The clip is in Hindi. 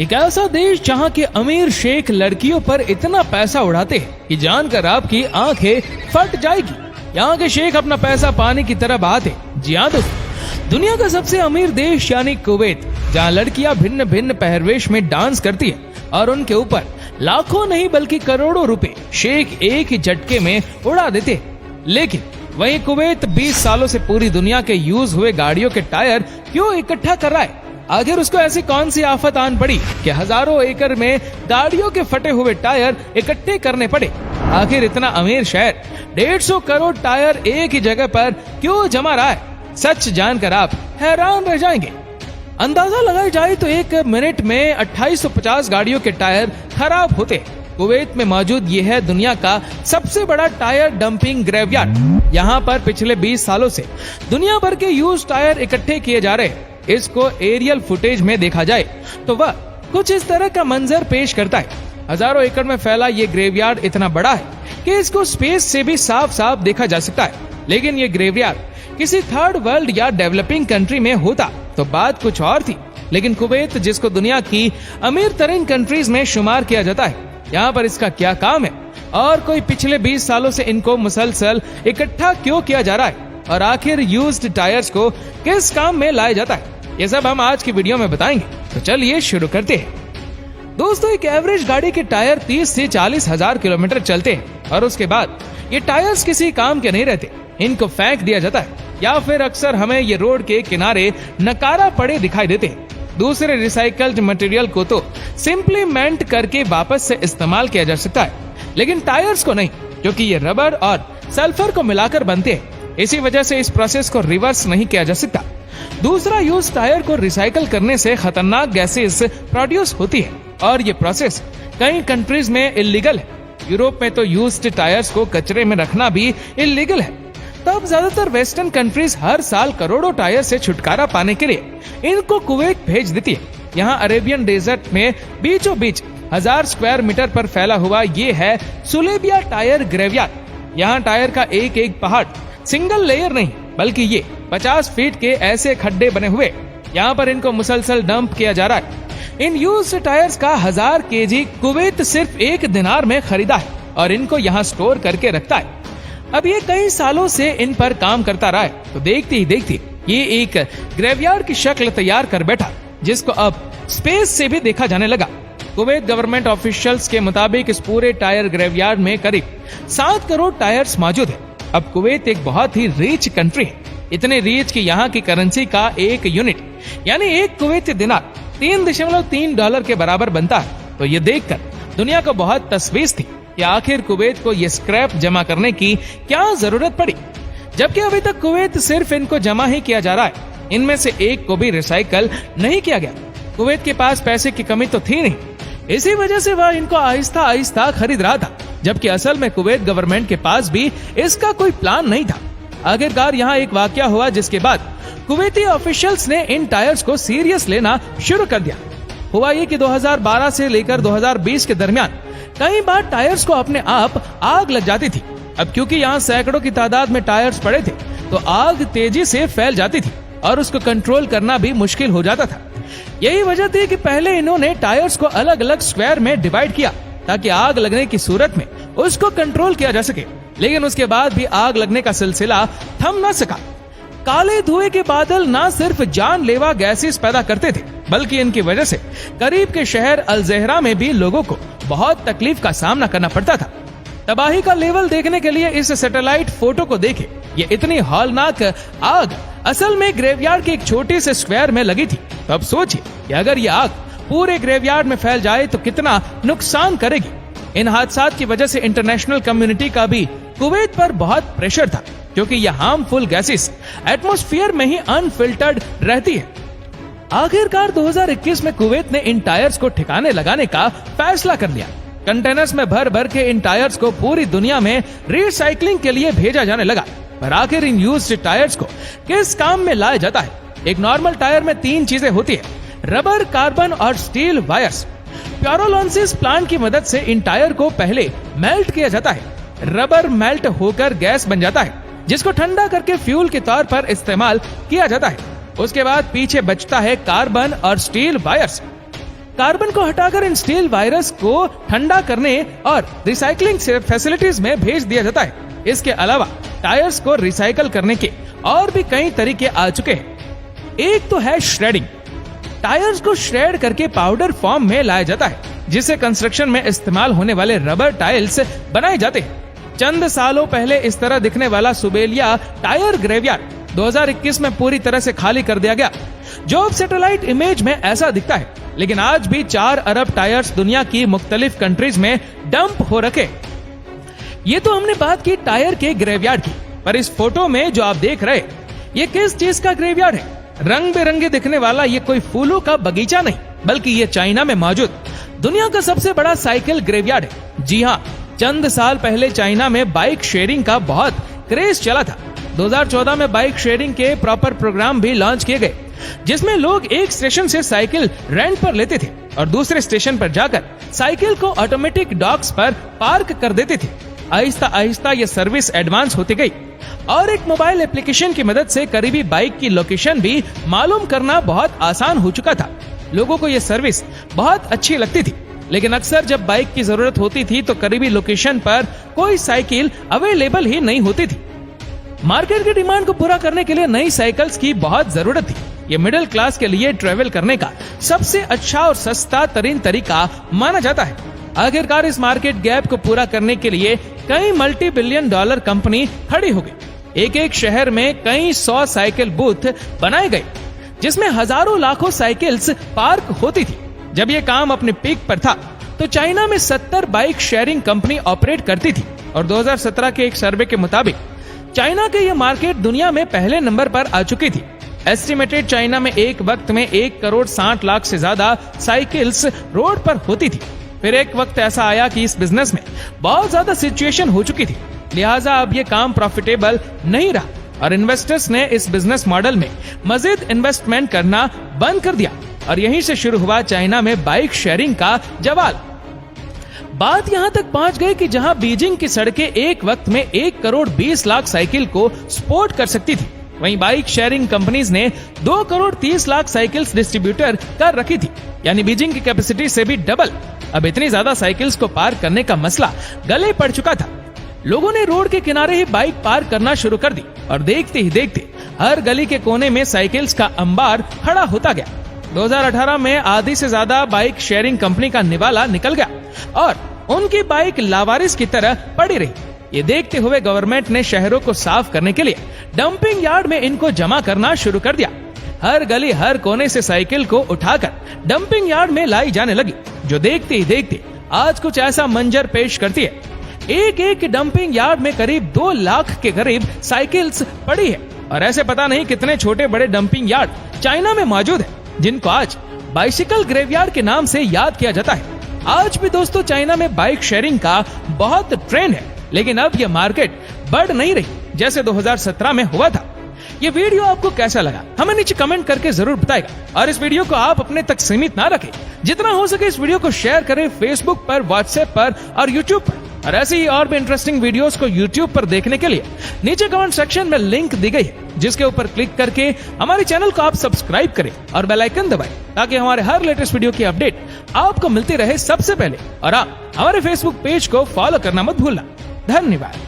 एक ऐसा देश जहां के अमीर शेख लड़कियों पर इतना पैसा उड़ाते हैं कि जानकर आपकी आंखें फट जाएगी। यहाँ के शेख अपना पैसा पाने की तरह बहाते। जी हाँ दोस्तों, दुनिया का सबसे अमीर देश यानी कुवैत, जहाँ लड़कियां भिन्न भिन्न पहरवेश में डांस करती है और उनके ऊपर लाखों नहीं बल्कि करोड़ों रुपए शेख एक ही झटके में उड़ा देते हैं। लेकिन वहीं कुवैत 20 सालों से पूरी दुनिया के यूज हुए गाड़ियों के टायर क्यों इकट्ठा कर रहा है? आखिर उसको ऐसी कौन सी आफत आन पड़ी कि हजारों एकड़ में गाड़ियों के फटे हुए टायर इकट्ठे करने पड़े? आखिर इतना अमीर शहर 150 करोड़ टायर एक ही जगह पर क्यों जमा रहा है? सच जानकर आप हैरान रह जाएंगे। अंदाजा लगाया जाए तो एक मिनट में 2850 गाड़ियों के टायर खराब होते हैं। कुवैत में मौजूद ये है दुनिया का सबसे बड़ा टायर डंपिंग ग्रेवयार्ड। यहाँ पर पिछले 20 सालों से दुनिया भर के यूज टायर इकट्ठे किए जा रहे हैं। इसको एरियल फुटेज में देखा जाए तो वह कुछ इस तरह का मंजर पेश करता है। हजारों एकड़ में फैला ये ग्रेवयार्ड इतना बड़ा है कि इसको स्पेस से भी साफ साफ देखा जा सकता है। लेकिन ये ग्रेवयार्ड किसी थर्ड वर्ल्ड या डेवलपिंग कंट्री में होता तो बात कुछ और थी। लेकिन कुवैत, जिसको दुनिया की अमीर तरीन कंट्रीज में शुमार किया जाता है, यहाँ पर इसका क्या काम है और कोई पिछले 20 सालों से इनको मुसलसल इकट्ठा क्यों किया जा रहा है और आखिर यूज्ड टायर्स को किस काम में लाया जाता है, ये सब हम आज की वीडियो में बताएंगे। तो चलिए शुरू करते हैं। दोस्तों, एक एवरेज गाड़ी के टायर 30 से 40 हजार किलोमीटर चलते हैं और उसके बाद ये टायर्स किसी काम के नहीं रहते। इनको फेंक दिया जाता है या फिर अक्सर हमें ये रोड के किनारे नकारा पड़े दिखाई देते हैं। दूसरे रिसाइकल्ड मटेरियल को तो सिंपली मेल्ट करके वापस से इस्तेमाल किया जा सकता है, लेकिन टायर्स को नहीं, क्योंकि ये रबर और सल्फर को मिलाकर बनते हैं। इसी वजह से इस प्रोसेस को रिवर्स नहीं किया जा सकता। दूसरा, यूज टायर को रिसाइकल करने से खतरनाक गैसेस प्रोड्यूस होती है और ये प्रोसेस कई कंट्रीज में इलीगल है। यूरोप में तो यूज्ड टायर्स को कचरे में रखना भी इलीगल है। तब ज्यादातर वेस्टर्न कंट्रीज हर साल करोड़ों टायर से छुटकारा पाने के लिए इनको कुवैत भेज देती है। यहाँ अरेबियन डेजर्ट में बीचों बीच 1000 स्क्वायर मीटर पर फैला हुआ ये है सुलेबिया टायर ग्रेवयार्ड। यहाँ टायर का एक एक पहाड़ सिंगल लेयर नहीं बल्कि ये 50 फीट के ऐसे खड्डे बने हुए, यहाँ पर इनको मुसलसल डंप किया जा रहा है। इन यूज्ड टायर्स का 1000 केजी कुवैत सिर्फ 1 दिनार में खरीदा है और इनको यहाँ स्टोर करके रखता है। अब ये कई सालों से इन पर काम करता रहा है, तो देखते ही देखते ये एक ग्रेवयार्ड की शक्ल तैयार कर बैठा, जिसको अब स्पेस से भी देखा जाने लगा। कुवैत गवर्नमेंट ऑफिशियल्स के मुताबिक इस पूरे टायर ग्रेवयार्ड में करीब 7 करोड़ टायर्स मौजूद है। अब कुवैत एक बहुत ही रिच कंट्री है, इतने रिच कि यहाँ की करेंसी का एक यूनिट यानी एक कुवैती दिनार $3.3 के बराबर बनता है। तो ये देखकर दुनिया को बहुत तशवीश थी कि आखिर कुवैत को ये स्क्रैप जमा करने की क्या जरूरत पड़ी, जबकि अभी तक कुवैत सिर्फ इनको जमा ही किया जा रहा है। इनमें से एक को भी रिसाइकल नहीं किया गया। कुवैत के पास पैसे की कमी तो थी नहीं, इसी वजह से वह इनको आहिस्ता आहिस्ता खरीद रहा था, जबकि असल में कुवैत गवर्नमेंट के पास भी इसका कोई प्लान नहीं था। आखिरकार यहाँ एक वाकया हुआ जिसके बाद कुवैती ऑफिशियल्स ने इन टायर्स को सीरियस लेना शुरू कर दिया। हुआ ये कि 2012 से लेकर 2020 के दरमियान कई बार टायर्स को अपने आप आग लग जाती थी। अब क्योंकि यहाँ सैकड़ों की तादाद में टायर्स पड़े थे, तो आग तेजी से फैल जाती थी और उसको कंट्रोल करना भी मुश्किल हो जाता था। यही वजह थी कि पहले इन्होंने टायर्स को अलग अलग स्क्वायर में डिवाइड किया ताकि आग लगने की सूरत में उसको कंट्रोल किया जा सके। लेकिन उसके बाद भी आग लगने का सिलसिला थम न सका। काले धुएं के बादल न सिर्फ जानलेवा गैसेस पैदा करते थे, बल्कि इनकी वजह से करीब के शहर अल-ज़हरा में भी लोगों को बहुत तकलीफ का सामना करना पड़ता था। तबाही का लेवल देखने के लिए इस सैटेलाइट फोटो को देखें। ये इतनी हौलनाक आग असल में ग्रेवयार्ड के एक छोटे से स्क्वायर में लगी थी। तो अब सोचिए कि अगर ये आग पूरे ग्रेवयार्ड में फैल जाए तो कितना नुकसान करेगी। इन हादसात की वजह से इंटरनेशनल कम्युनिटी का भी कुवैत पर बहुत प्रेशर था, क्योंकि यह हार्मफुल गैसेस एटमॉस्फेयर में ही अनफिल्टर्ड रहती है। आखिरकार 2021 में कुवैत ने इन टायर्स को ठिकाने लगाने का फैसला कर लिया। कंटेनर्स में भर भर के इन टायर्स को पूरी दुनिया में रिसाइकलिंग के लिए भेजा जाने लगा। पर आखिर इन यूज्ड टायर्स को किस काम में लाया जाता है? एक नॉर्मल टायर में 3 चीजें होती है: रबर, कार्बन और स्टील वायर्स। प्यूरोलिसिस प्लांट की मदद से इन टायर को पहले मेल्ट किया जाता है। रबर मेल्ट होकर गैस बन जाता है, जिसको ठंडा करके फ्यूल के तौर पर इस्तेमाल किया जाता है। उसके बाद पीछे बचता है कार्बन और स्टील वायर्स। कार्बन को हटाकर इन स्टील वायरस को ठंडा करने और रिसाइकलिंग फैसिलिटीज में भेज दिया जाता है। इसके अलावा टायर्स को रिसाइकल करने के और भी कई तरीके आ चुके हैं। एक तो है श्रेडिंग। टायर्स को श्रेड करके पाउडर फॉर्म में लाया जाता है, जिससे कंस्ट्रक्शन में इस्तेमाल होने वाले रबर टाइल्स बनाए जाते हैं। चंद सालों पहले इस तरह दिखने वाला सुबेलिया टायर ग्रेवयार्ड 2021 में पूरी तरह से खाली कर दिया गया। जो अब सैटेलाइट इमेज में ऐसा दिखता है, लेकिन आज भी 4 अरब टायर्स दुनिया की मुख्तलिफ कंट्रीज में डंप हो रखे। ये तो हमने बात की टायर के ग्रेवयार्ड की, पर इस फोटो में जो आप देख रहे, ये किस चीज का ग्रेवयार्ड है? रंग बिरंगे दिखने वाला ये कोई फूलों का बगीचा नहीं, बल्कि ये चाइना में मौजूद दुनिया का सबसे बड़ा साइकिल ग्रेवयार्ड है। जी हाँ, चंद साल पहले चाइना में बाइक शेयरिंग का बहुत क्रेज चला था। 2014 में बाइक शेयरिंग के प्रॉपर प्रोग्राम भी लॉन्च किए गए, जिसमें लोग एक स्टेशन से साइकिल रेंट पर लेते थे और दूसरे स्टेशन पर जाकर साइकिल को ऑटोमेटिक डॉक्स पर पार्क कर देते थे। आहिस्ता आहिस्ता ये सर्विस एडवांस होती गई और एक मोबाइल एप्लीकेशन की मदद से करीबी बाइक की लोकेशन भी मालूम करना बहुत आसान हो चुका था। लोगों को ये सर्विस बहुत अच्छी लगती थी, लेकिन अक्सर जब बाइक की जरूरत होती थी तो करीबी लोकेशन पर कोई साइकिल अवेलेबल ही नहीं होती थी। मार्केट की डिमांड को पूरा करने के लिए नई साइकिल्स की बहुत जरूरत थी। ये मिडिल क्लास के लिए ट्रेवल करने का सबसे अच्छा और सस्ता तरीन तरीका माना जाता है। आखिरकार इस मार्केट गैप को पूरा करने के लिए कई मल्टी बिलियन डॉलर कंपनी खड़ी हो गई। एक एक शहर में कई 100 साइकिल बूथ बनाए गए, जिसमें हजारों लाखों साइकिल्स पार्क होती थी। जब ये काम अपने पीक पर था तो चाइना में 70 बाइक शेयरिंग कंपनी ऑपरेट करती थी और 2017 के एक सर्वे के मुताबिक चाइना के ये मार्केट दुनिया में पहले नंबर पर आ चुकी थी। एस्टिमेटेड चाइना में एक वक्त में 1 करोड़ 60 लाख से ज्यादा साइकिल्स रोड पर होती थी। फिर एक वक्त ऐसा आया कि इस बिजनेस में बहुत ज्यादा सिचुएशन हो चुकी थी, लिहाजा अब ये काम प्रॉफिटेबल नहीं रहा और इन्वेस्टर्स ने इस बिजनेस मॉडल में मजीद इन्वेस्टमेंट करना बंद कर दिया और यहीं से शुरू हुआ चाइना में बाइक शेयरिंग का जवाल। बात यहां तक पहुंच गई कि जहां बीजिंग की सड़कें एक वक्त में 1 करोड़ 20 लाख साइकिल को सपोर्ट कर सकती थी, वहीं बाइक शेयरिंग कंपनीज ने 2 करोड़ 30 लाख साइकिल्स डिस्ट्रीब्यूटर कर रखी थी, यानी बीजिंग की कैपेसिटी से भी डबल। अब इतनी ज्यादा साइकिल्स को पार्क करने का मसला गले पड़ चुका था। लोगों ने रोड के किनारे ही बाइक पार्क करना शुरू कर दी और देखते ही देखते हर गली के कोने में साइकिल्स का अंबार खड़ा होता गया। 2018 में आधी से ज्यादा बाइक शेयरिंग कंपनी का निवाला निकल गया और उनकी बाइक लावारिस की तरह पड़ी रही। ये देखते हुए गवर्नमेंट ने शहरों को साफ करने के लिए डंपिंग यार्ड में इनको जमा करना शुरू कर दिया। हर गली हर कोने से साइकिल को उठाकर डंपिंग यार्ड में लाई जाने लगी, जो देखते ही देखते आज कुछ ऐसा मंजर पेश करती है। एक एक डंपिंग यार्ड में करीब 2 लाख के करीब साइकिल्स पड़ी है और ऐसे पता नहीं कितने छोटे बड़े डंपिंग यार्ड चाइना में मौजूद है, जिनको आज बाइसिकल ग्रेवयार्ड के नाम से याद किया जाता है। आज भी दोस्तों चाइना में बाइक शेयरिंग का बहुत ट्रेंड है, लेकिन अब यह मार्केट बढ़ नहीं रही जैसे 2017 में हुआ था। ये वीडियो आपको कैसा लगा हमें नीचे कमेंट करके जरूर बताएगा और इस वीडियो को आप अपने तक सीमित ना रखें, जितना हो सके इस वीडियो को शेयर करें फेसबुक पर, व्हाट्सएप पर और यूट्यूब पर। और ऐसे ही और भी इंटरेस्टिंग वीडियोस को यूट्यूब पर देखने के लिए नीचे कमेंट सेक्शन में लिंक दी गई है, जिसके ऊपर क्लिक करके हमारे चैनल को आप सब्सक्राइब करें और बेल आइकन दबाएं, ताकि हमारे हर लेटेस्ट वीडियो की अपडेट आपको मिलती रहे सबसे पहले। और आप हमारे फेसबुक पेज को फॉलो करना मत भूलना। धन्यवाद।